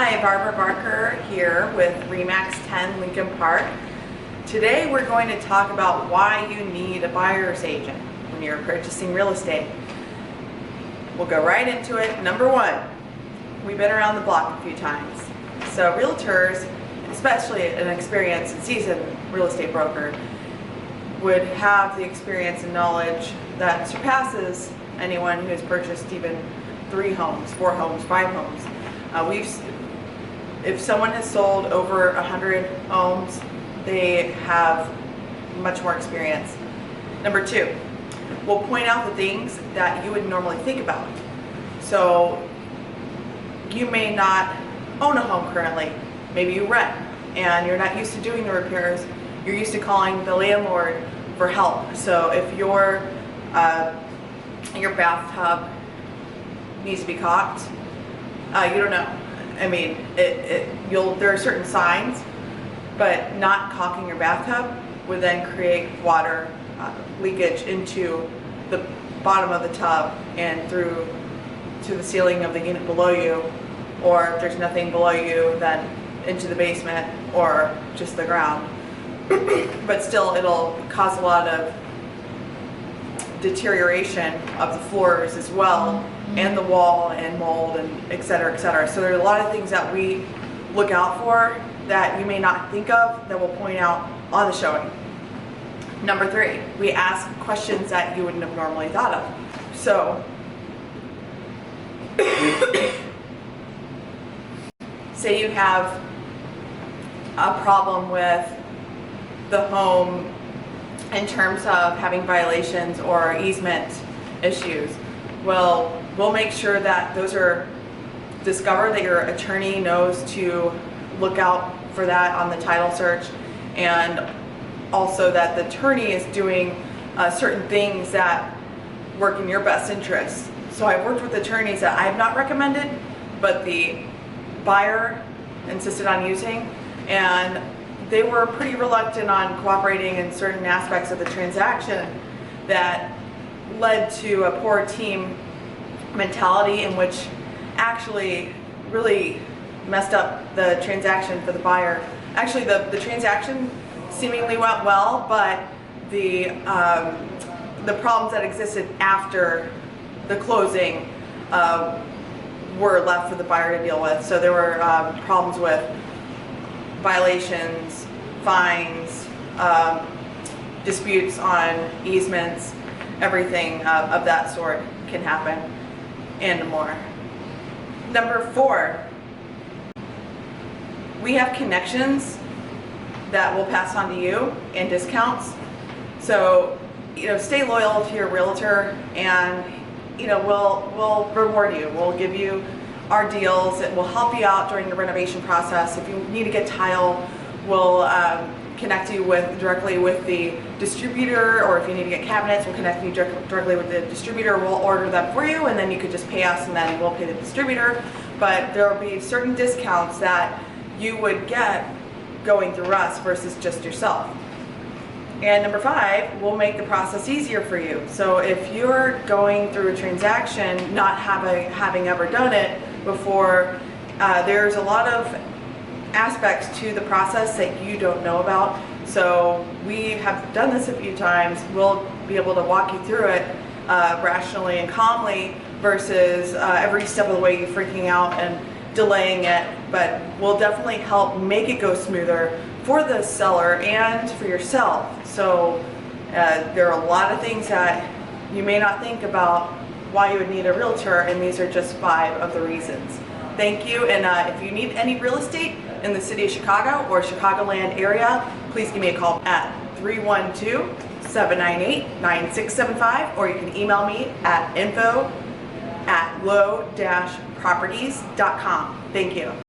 Hi, Barbara Barker here with RE/MAX 10 Lincoln Park. Today we're going to talk about why you need a buyer's agent when you're purchasing real estate. We'll go right into it. Number one, we've been around the block a few times. So realtors, especially an experienced and seasoned real estate broker, would have the experience and knowledge that surpasses anyone who has purchased even 3 homes, 4 homes, 5 homes. If someone has sold over 100 homes, they have much more experience. Number two, we'll point out the things that you would normally think about. So you may not own a home currently. Maybe you rent and you're not used to doing the repairs. You're used to calling the landlord for help. So if your bathtub needs to be caulked, you don't know. I mean, there are certain signs, but not caulking your bathtub would then create water leakage into the bottom of the tub and through to the ceiling of the unit below you, or if there's nothing below you, then into the basement or just the ground. But still, it'll cause a lot of deterioration of the floors as well, and the wall and mold and et cetera, et cetera. So there are a lot of things that we look out for that you may not think of that we'll point out on the showing. Number three, we ask questions that you wouldn't have normally thought of. So say you have a problem with the home in terms of having violations or easement issues. Well, we'll make sure that those are discovered, that your attorney knows to look out for that on the title search, and also that the attorney is doing certain things that work in your best interest. So I've worked with attorneys that I have not recommended, but the buyer insisted on using, and they were pretty reluctant on cooperating in certain aspects of the transaction that led to a poor team mentality, in which actually really messed up the transaction for the buyer. Actually, the transaction seemingly went well, but the problems that existed after the closing were left for the buyer to deal with. So there were problems with violations, fines, disputes on easements, everything of that sort can happen, and more. Number four, we have connections that we'll pass on to you and discounts. So, stay loyal to your realtor, and we'll reward you. We'll give you our deals. It will help you out during the renovation process. If you need to get tile, we'll connect you directly with the distributor, or if you need to get cabinets, we'll connect you directly with the distributor. We'll order them for you, and then you could just pay us, and then we'll pay the distributor. But there will be certain discounts that you would get going through us versus just yourself. And number five, we'll make the process easier for you. So if you're going through a transaction not having ever done it before, there's a lot of aspects to the process that you don't know about. So we have done this a few times. We'll be able to walk you through it rationally and calmly versus every step of the way you freaking out and delaying it. But we'll definitely help make it go smoother for the seller and for yourself. So there are a lot of things that you may not think about why you would need a realtor, and these are just 5 of the reasons. Thank you, and if you need any real estate in the city of Chicago or Chicagoland area, please give me a call at 312-798-9675, or you can email me at info@low-properties.com. Thank you.